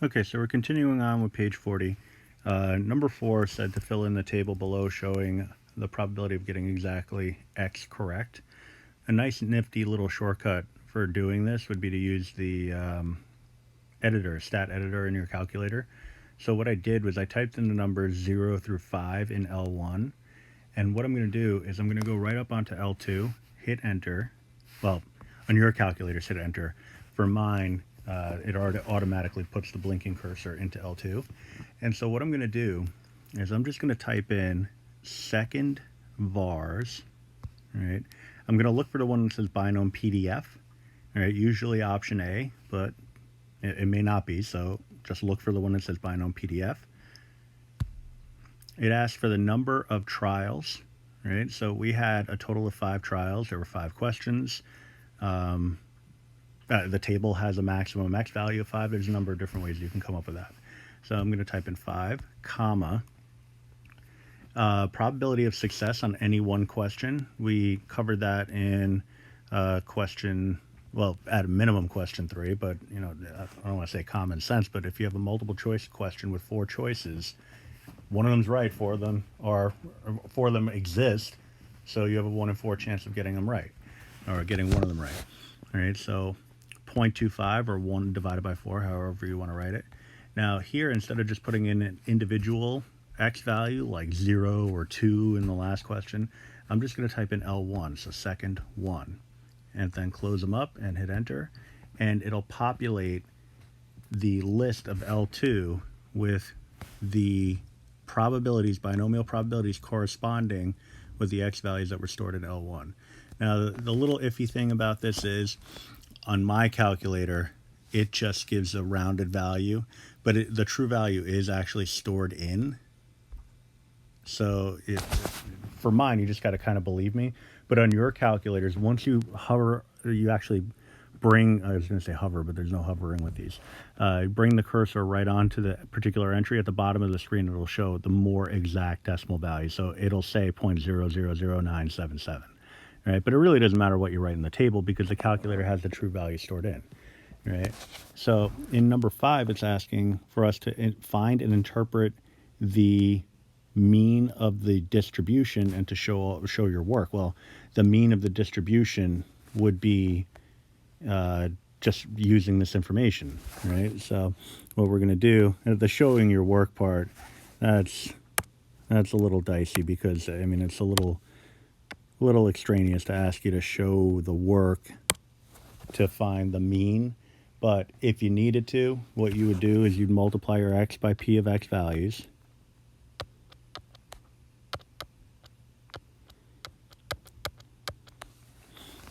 Okay, so we're continuing on with page 40. Number 4 said to fill in the table below showing the probability of getting exactly X correct. A nice nifty little shortcut for doing this would be to use the stat editor in your calculator. So what I did was I typed in the numbers 0 through 5 in L1. And what I'm going to do is I'm going to go right up onto L2, hit enter. Well, on your calculators, hit enter. For mine, it already automatically puts the blinking cursor into L2. And so what I'm going to do is I'm just going to type in second vars. Right? I'm going to look for the one that says binom PDF. All right, usually option A, but it may not be, so just look for the one that says binom PDF. It asks for the number of trials, right? So we had a total of 5 trials. There were 5 questions. The table has a maximum X value of 5. There's a number of different ways you can come up with that. So I'm going to type in 5, comma, probability of success on any one question. We covered that in question, well, at a minimum question 3, but you know, I don't want to say common sense, but if you have a multiple choice question with 4 choices, one of them's right, 4 of them exist, so you have a 1 in 4 chance of getting them right, or getting one of them right. All right, so 0.25 or 1 divided by 4, however you want to write it. Now here, instead of just putting in an individual X value like 0 or 2 in the last question, I'm just going to type in L1, so second 1, and then close them up and hit enter, and it'll populate the list of L2 with the probabilities, binomial probabilities corresponding with the X values that were stored in L1. Now, the little iffy thing about this is, on my calculator, it just gives a rounded value, but the true value is actually stored in. So for mine, you just got to kind of believe me. But on your calculators, once you hover, you actually bring, I was going to say hover, but there's no hovering with these. Bring the cursor right onto the particular entry at the bottom of the screen. It'll show the more exact decimal value. So it'll say 0.000977. Right? But it really doesn't matter what you write in the table because the calculator has the true value stored in. Right? So in number 5, it's asking for us to find and interpret the mean of the distribution and to show your work. Well, the mean of the distribution would be just using this information, right? So what we're going to do, the showing your work part, that's a little dicey because, I mean, it's a little extraneous to ask you to show the work to find the mean. But if you needed to, what you would do is you'd multiply your X by P of X values.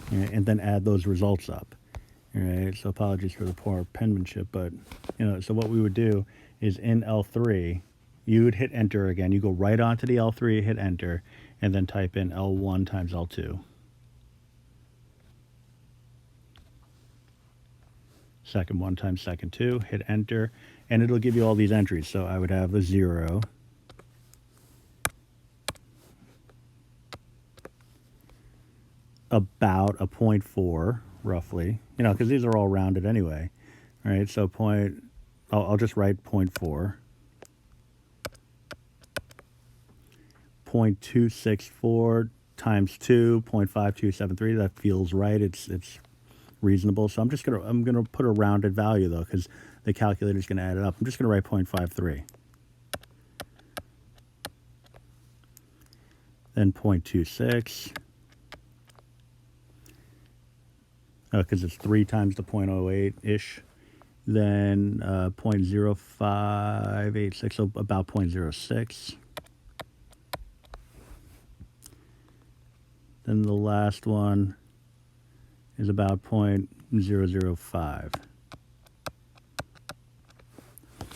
And then add those results up. All right, so apologies for the poor penmanship, but you know, so what we would do is in L3, you would hit enter again. You go right onto the L3, hit enter, and then type in L1 times L2. Second 1 times second 2, hit enter, and it'll give you all these entries. So I would have a 0, about a 0.4, roughly, you know, because these are all rounded anyway. All right, so I'll just write 0.4. 0.264 times 2, 0.5273. That feels right. It's reasonable. So I'm gonna put a rounded value though, because the calculator is gonna add it up. I'm just gonna write 0.53. Then 0.26. Because it's 3 times the 0.08-ish. Then 0.0586, so about 0.06. Then the last one is about 0.005.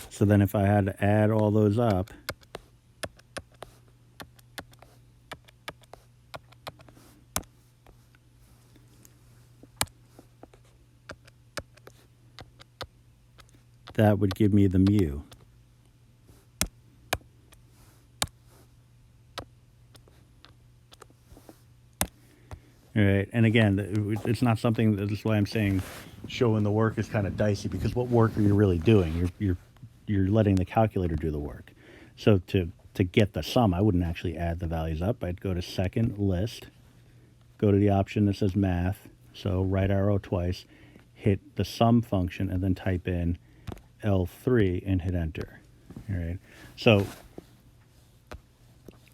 So then if I had to add all those up, that would give me the mu. All right. And again, it's not something that's why I'm saying showing the work is kind of dicey, because what work are you really doing? You're letting the calculator do the work. So to get the sum, I wouldn't actually add the values up. I'd go to second list, go to the option that says math, so right arrow twice, hit the sum function, and then type in L3 and hit enter. All right. So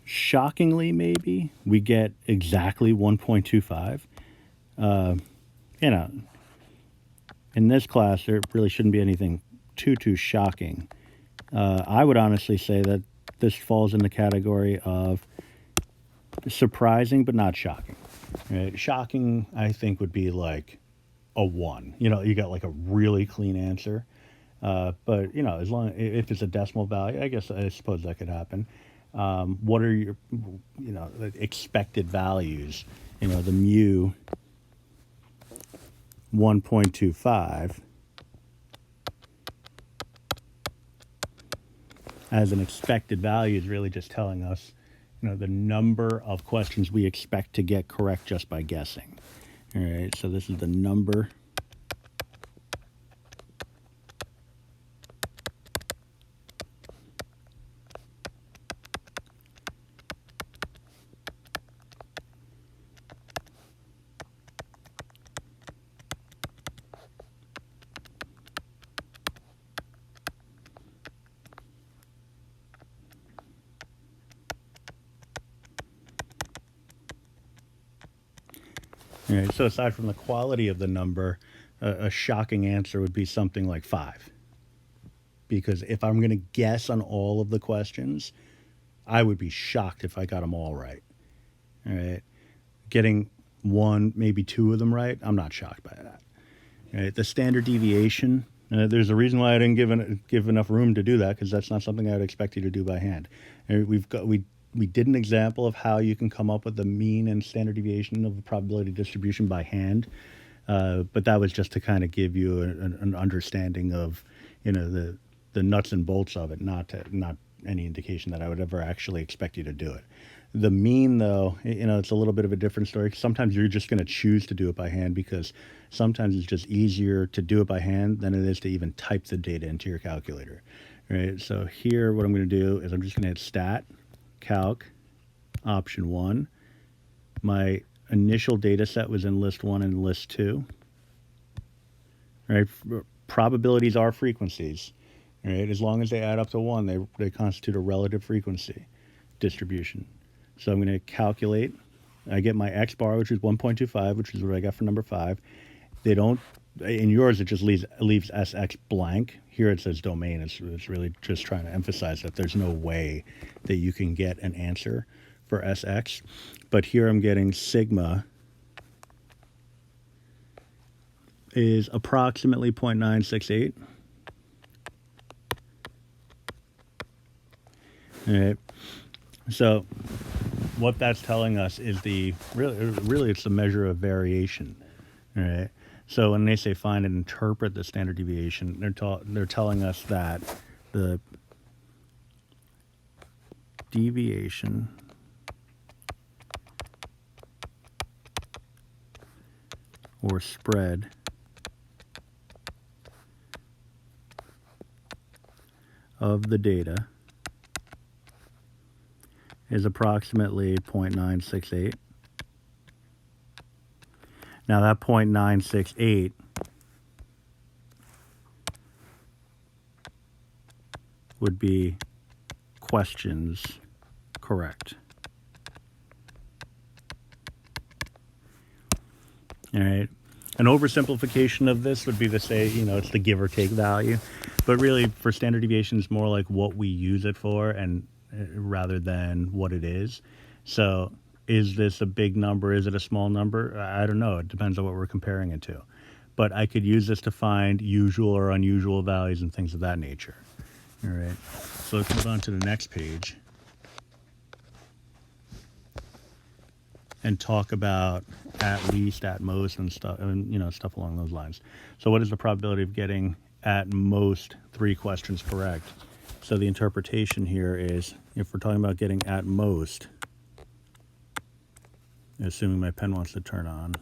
shockingly, maybe we get exactly 1.25. You know, in this class, there really shouldn't be anything too shocking. I would honestly say that this falls in the category of surprising but not shocking. Right? Shocking, I think, would be like a 1. You know, you got like a really clean answer. But you know, as long if it's a decimal value, I suppose that could happen. What are your, you know, expected values? You know, the mu 1.25 as an expected value is really just telling us, you know, the number of questions we expect to get correct just by guessing. All right, so this is the number All right, so aside from the quality of the number, a shocking answer would be something like 5. Because if I'm going to guess on all of the questions, I would be shocked if I got them all right. All right. Getting 1, maybe 2 of them right, I'm not shocked by that. All right. The standard deviation, there's a reason why I didn't give enough room to do that, because that's not something I would expect you to do by hand. And we did an example of how you can come up with the mean and standard deviation of a probability distribution by hand, but that was just to kind of give you an understanding of, you know, the nuts and bolts of it, not any indication that I would ever actually expect you to do it. The mean, though, you know, it's a little bit of a different story. Sometimes you're just going to choose to do it by hand, because sometimes it's just easier to do it by hand than it is to even type the data into your calculator. Right. So here, what I'm going to do is I'm just going to hit stat, calc, option 1. My initial data set was in list 1 and list 2. Right. Probabilities are frequencies. Right. As long as they add up to 1, they constitute a relative frequency distribution. So I'm going to calculate. I get my x bar, which is 1.25, which is what I got for number 5. They don't, in yours, it just leaves SX blank. Here it says domain. It's really just trying to emphasize that there's no way that you can get an answer for SX. But here I'm getting sigma is approximately 0.968. All right. So what that's telling us is really it's the measure of variation. All right. So when they say find and interpret the standard deviation, they're telling us that the deviation or spread of the data is approximately 0.968. Now that 0.968 would be questions correct. All right. An oversimplification of this would be to say, you know, it's the give or take value. But really, for standard deviation, it's more like what we use it for, and rather than what it is. So is this a big number? Is it a small number? I don't know. It depends on what we're comparing it to. But I could use this to find usual or unusual values and things of that nature. All right. So let's move on to the next page and talk about at least, at most, and stuff, and, you know, stuff along those lines. So what is the probability of getting at most 3 questions correct? So the interpretation here is, if we're talking about getting at most, assuming my pen wants to turn on.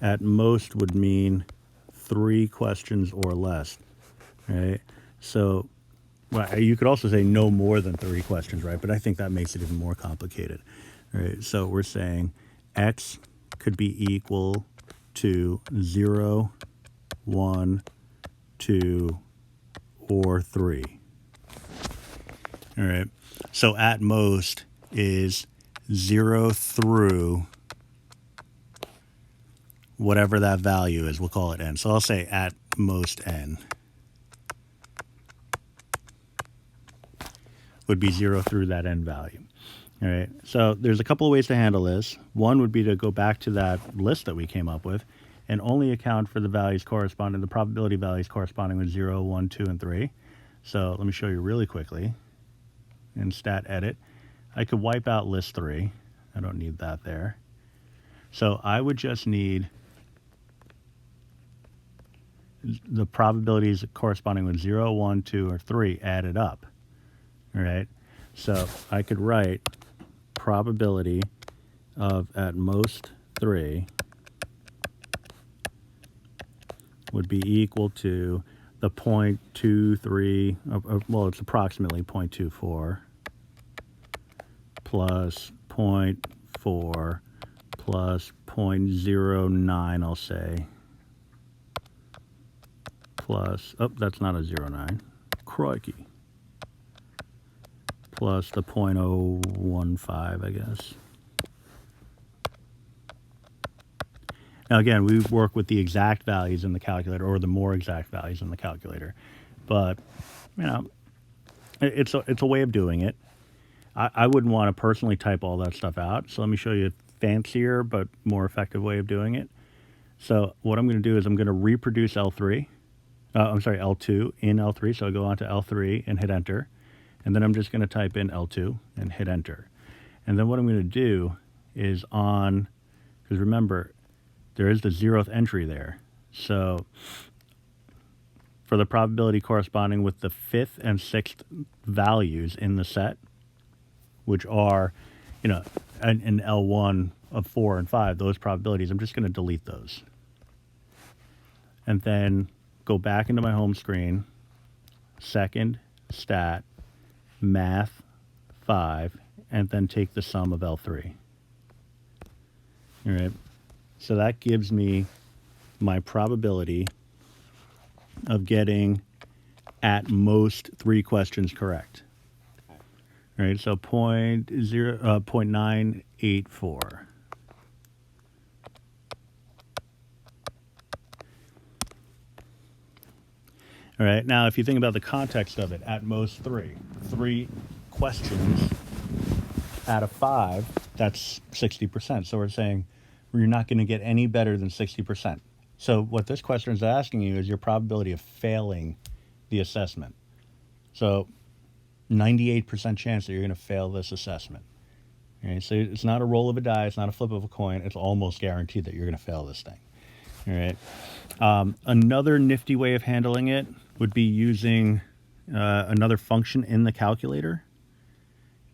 At most would mean 3 questions or less, right? So, well, you could also say no more than 3 questions, right? But I think that makes it even more complicated, right? So we're saying x could be equal to 0, 1, 2, or 3. All right. So at most is 0 through whatever that value is. We'll call it n. So I'll say at most n would be 0 through that n value. All right. So there's a couple of ways to handle this. One would be to go back to that list that we came up with and only account for the values corresponding, the probability values corresponding with 0, 1, 2, and 3. So let me show you really quickly. In stat edit, I could wipe out list 3. I don't need that there. So I would just need the probabilities corresponding with 0, 1, 2, or 3 added up. All right. So I could write probability of at most 3 would be equal to the 0.23, well, it's approximately 0.24 plus 0.4 plus 0.09, I'll say, plus, oh, that's not a 0.9, crikey, plus the 0.015, I guess. Now, again, we work with the exact values in the calculator or the more exact values in the calculator. But, you know, it's a way of doing it. I wouldn't want to personally type all that stuff out. So let me show you a fancier but more effective way of doing it. So what I'm going to do is I'm going to reproduce L2 in L3. So I go on to L3 and hit enter. And then I'm just going to type in L2 and hit enter. And then what I'm going to do is because remember, there is the 0th entry there. So for the probability corresponding with the 5th and 6th values in the set, which are, you know, in L1 of 4 and 5, those probabilities, I'm just going to delete those. And then go back into my home screen, second, stat, math, 5, and then take the sum of L3. All right. So that gives me my probability of getting at most 3 questions correct. All right, so 0.984. All right, now if you think about the context of it, at most 3. 3 questions out of 5, that's 60%. So we're saying you're not going to get any better than 60%. So what this question is asking you is your probability of failing the assessment. So 98% chance that you're going to fail this assessment. Okay, so it's not a roll of a die, it's not a flip of a coin, it's almost guaranteed that you're going to fail this thing. All right. Another nifty way of handling it would be using another function in the calculator.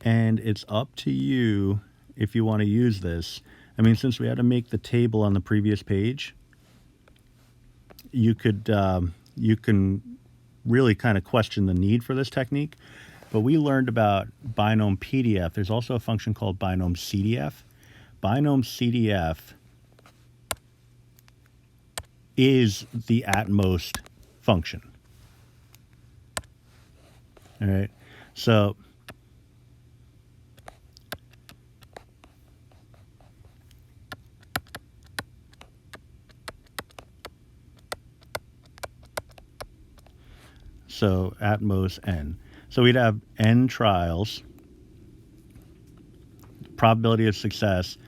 And it's up to you if you want to use this. I mean, since we had to make the table on the previous page, you can really kind of question the need for this technique. But we learned about binom PDF. There's also a function called binom CDF. Binom CDF is the at most function. All right. So at most n. So we'd have n trials, probability of success,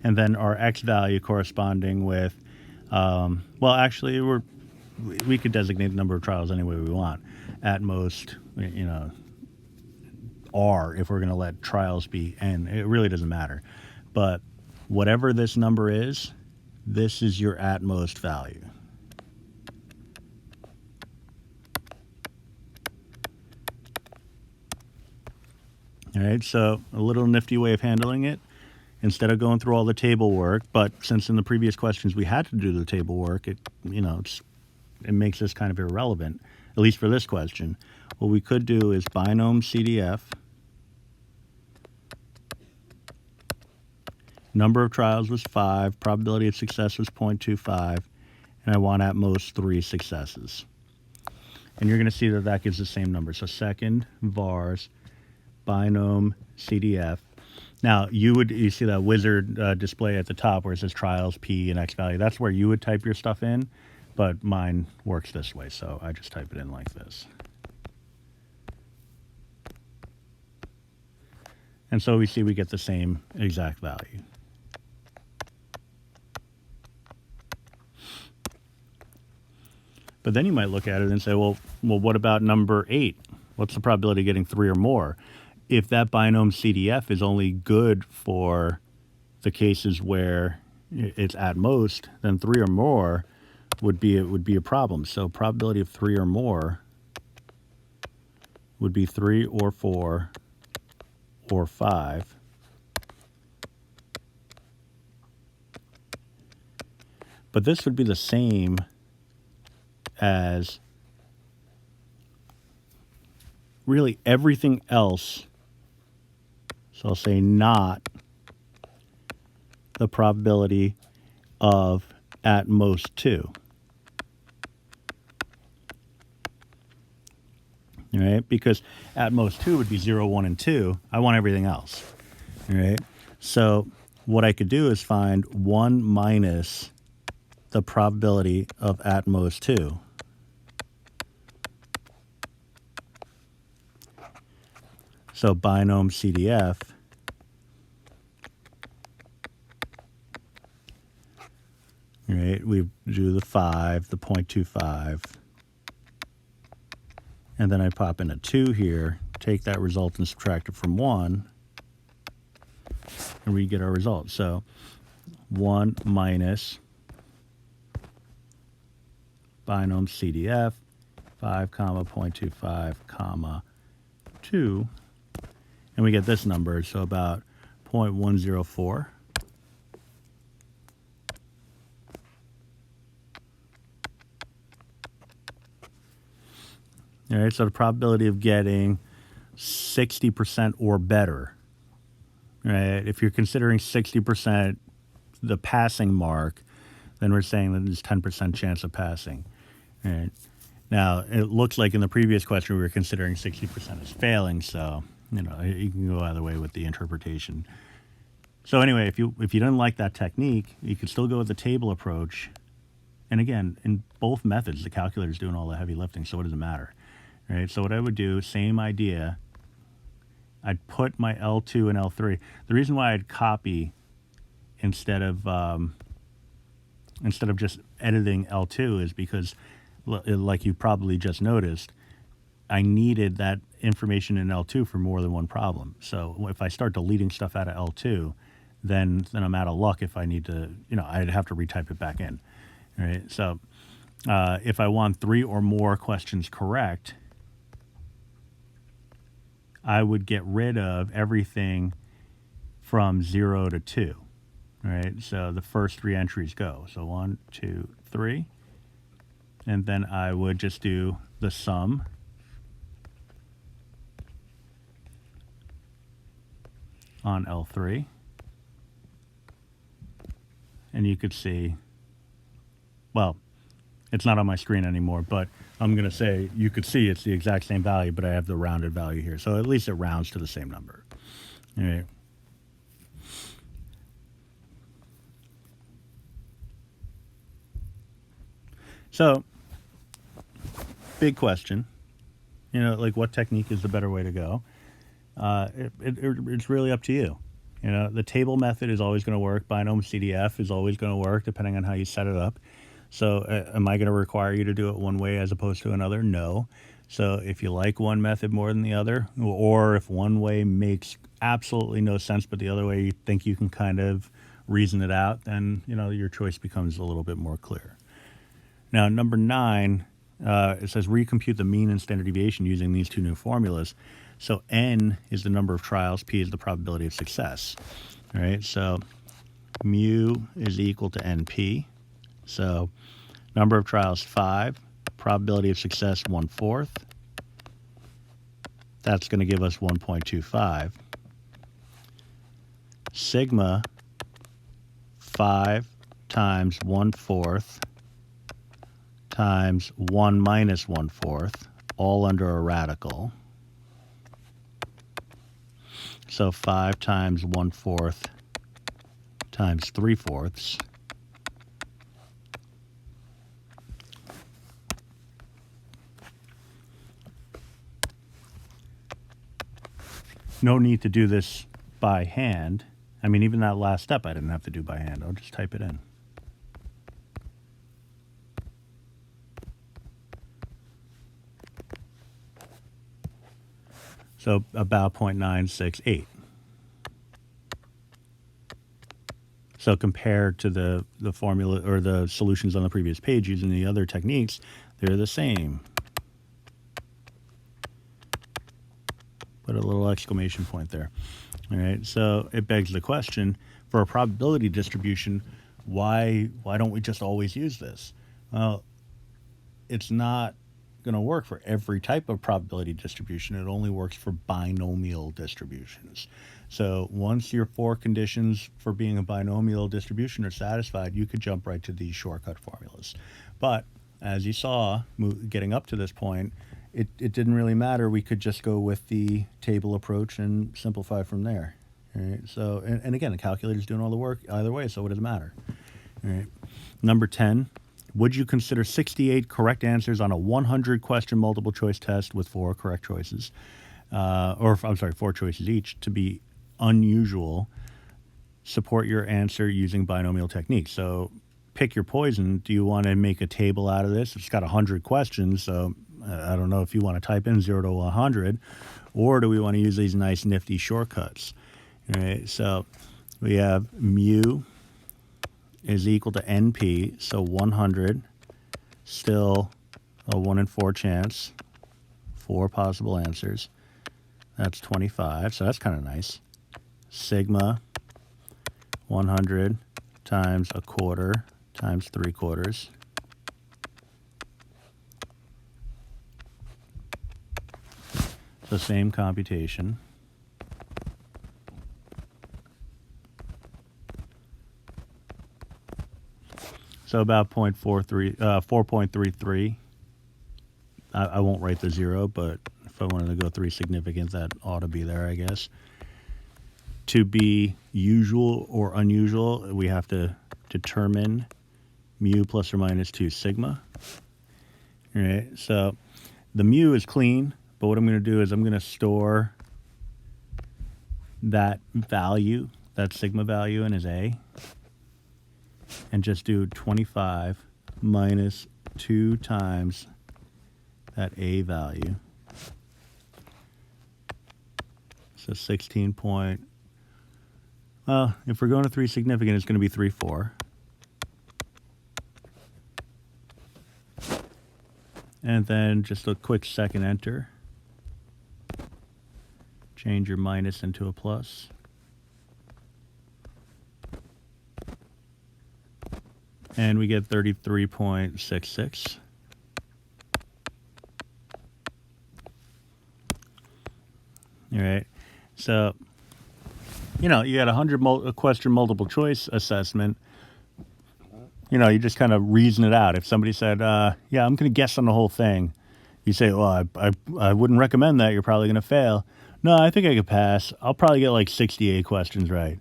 and then our x value corresponding with, well, actually, we could designate the number of trials any way we want. At most, you know, r if we're going to let trials be n. It really doesn't matter. But whatever this number is, this is your at most value. All right, so a little nifty way of handling it. Instead of going through all the table work, but since in the previous questions we had to do the table work, it makes this kind of irrelevant, at least for this question. What we could do is binom CDF, number of trials was 5, probability of success was 0.25, and I want at most 3 successes. And you're going to see that that gives the same number. So second vars binom CDF. Now, you see that wizard display at the top where it says trials, P, and X value. That's where you would type your stuff in, but mine works this way, so I just type it in like this. And so we see we get the same exact value. But then you might look at it and say, well, what about number 8? What's the probability of getting 3 or more? If that binom CDF is only good for the cases where it's at most, then 3 or more would be a problem. So probability of 3 or more would be 3 or 4 or 5. But this would be the same as really everything else. So I'll say not the probability of at most 2. All right, because at most 2 would be 0, 1, and 2. I want everything else. All right, so what I could do is find 1 minus the probability of at most 2. So binom CDF right, we do the 5, the 0.25, and then I pop in a 2 here, take that result and subtract it from 1, and we get our result. So 1 minus binom CDF, 5, 0.25, 2, and we get this number, so about 0.104. All right, so the probability of getting 60% or better, right? If you're considering 60% the passing mark, then we're saying that there's 10% chance of passing. Right? Now, it looks like in the previous question we were considering 60% as failing, so you can go either way with the interpretation. So anyway, if you didn't like that technique, you could still go with the table approach. And again, in both methods, the calculator's doing all the heavy lifting, so what does it matter? Right? So what I would do, same idea, I'd put my L2 and L3. The reason why I'd copy instead of just editing L2 is because, like you probably just noticed, I needed that information in L2 for more than one problem. So if I start deleting stuff out of L2, then I'm out of luck if I need to, I'd have to retype it back in. Right? So if I want 3 or more questions correct, I would get rid of everything from 0 to 2. Right? So the first 3 entries go. So 1, 2, 3. And then I would just do the sum on L3. And you could see, well, it's not on my screen anymore, but I'm going to say you could see it's the exact same value, but I have the rounded value here. So at least it rounds to the same number. All right. So, big question. Like what technique is the better way to go? It's really up to you. The table method is always going to work. Binom CDF is always going to work depending on how you set it up. So am I going to require you to do it one way as opposed to another? No. So if you like one method more than the other, or if one way makes absolutely no sense but the other way you think you can kind of reason it out, then your choice becomes a little bit more clear. Now, number 9, it says recompute the mean and standard deviation using these 2 new formulas. So n is the number of trials, p is the probability of success. All right, so mu is equal to np. So number of trials 5, probability of success 1/4. That's going to give us 1.25. Sigma 5 times 1/4 times 1 minus 1/4, all under a radical. So 5 times 1/4 times 3/4. No need to do this by hand. I mean, even that last step I didn't have to do by hand. I'll just type it in. So about 0.968. So compared to the formula or the solutions on the previous page using the other techniques, they're the same. Put a little exclamation point there. All right, so it begs the question, for a probability distribution, why don't we just always use this? Well, it's not going to work for every type of probability distribution. It only works for binomial distributions. So once your 4 conditions for being a binomial distribution are satisfied, you could jump right to these shortcut formulas. But as you saw, getting up to this point, it didn't really matter. We could just go with the table approach and simplify from there. All right? So, and again, the calculator's doing all the work either way, so what does it matter? All right. Number 10. Would you consider 68 correct answers on a 100 question multiple choice test with 4 correct choices, 4 choices each, to be unusual? Support your answer using binomial technique. So pick your poison. Do you want to make a table out of this? It's got 100 questions, so I don't know if you want to type in 0 to 100, or do we want to use these nice nifty shortcuts? All right, so we have mu is equal to NP, so 100, still a 1 in 4 chance, 4 possible answers. That's 25, so that's kind of nice. Sigma 100 times 1/4 times 3/4. So same computation. So about 4.33. I won't write the 0, but if I wanted to go 3 significant, that ought to be there, I guess. To be usual or unusual, we have to determine mu plus or minus 2 sigma. All right, so the mu is clean, but what I'm going to do is I'm going to store that value, that sigma value in as A, and just do 25 minus 2 times that A value. So 16 point, well, if we're going to 3 significant, it's going to be 3/4. And then just a quick second enter. Change your minus into a plus. And we get 33.66. All right. So, you know, you got a 100 question multiple choice assessment. You know, you just kind of reason it out. If somebody said, yeah, I'm going to guess on the whole thing, you say, well, I wouldn't recommend that. You're probably going to fail. No, I think I could pass. I'll probably get like 68 questions right.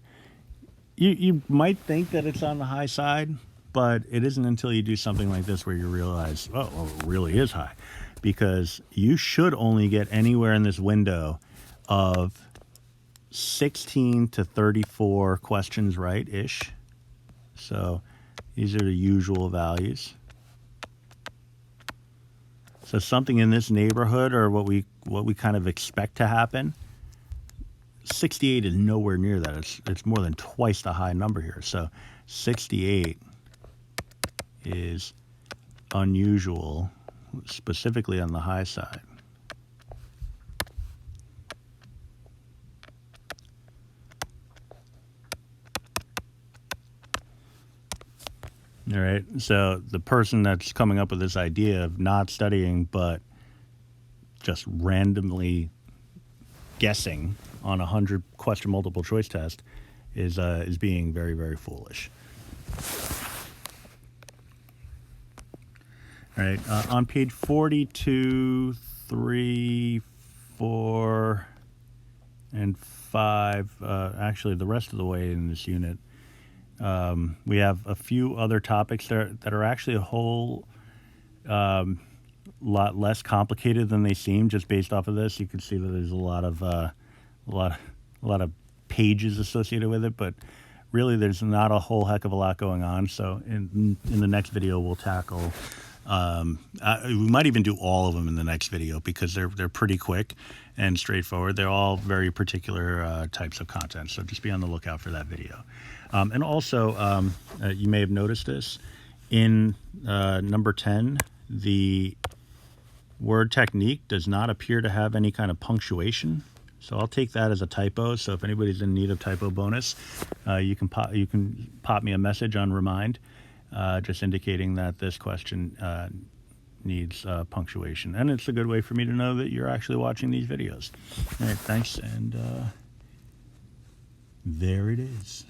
You might think that it's on the high side, but it isn't until you do something like this where you realize, oh, well, it really is high. Because you should only get anywhere in this window of 16 to 34 questions right-ish. So these are the usual values. So something in this neighborhood, or what we kind of expect to happen, 68 is nowhere near that. It's more than twice the high number here. So 68 is unusual, specifically on the high side. All right. So the person that's coming up with this idea of not studying but just randomly guessing on a 100-question multiple choice test is being very, very foolish. All right. On page 42, 3, 4, and 5, actually the rest of the way in this unit, we have a few other topics that are actually a whole lot less complicated than they seem just based off of this. You can see that there's a lot of pages associated with it, but really there's not a whole heck of a lot going on. So in the next video we'll tackle. We might even do all of them in the next video because they're pretty quick and straightforward. They're all very particular types of content, so just be on the lookout for that video. And also, you may have noticed this in number 10, the word technique does not appear to have any kind of punctuation. So I'll take that as a typo. So if anybody's in need of typo bonus, you can pop me a message on Remind, just indicating that this question needs punctuation. And it's a good way for me to know that you're actually watching these videos. All right, thanks, and there it is.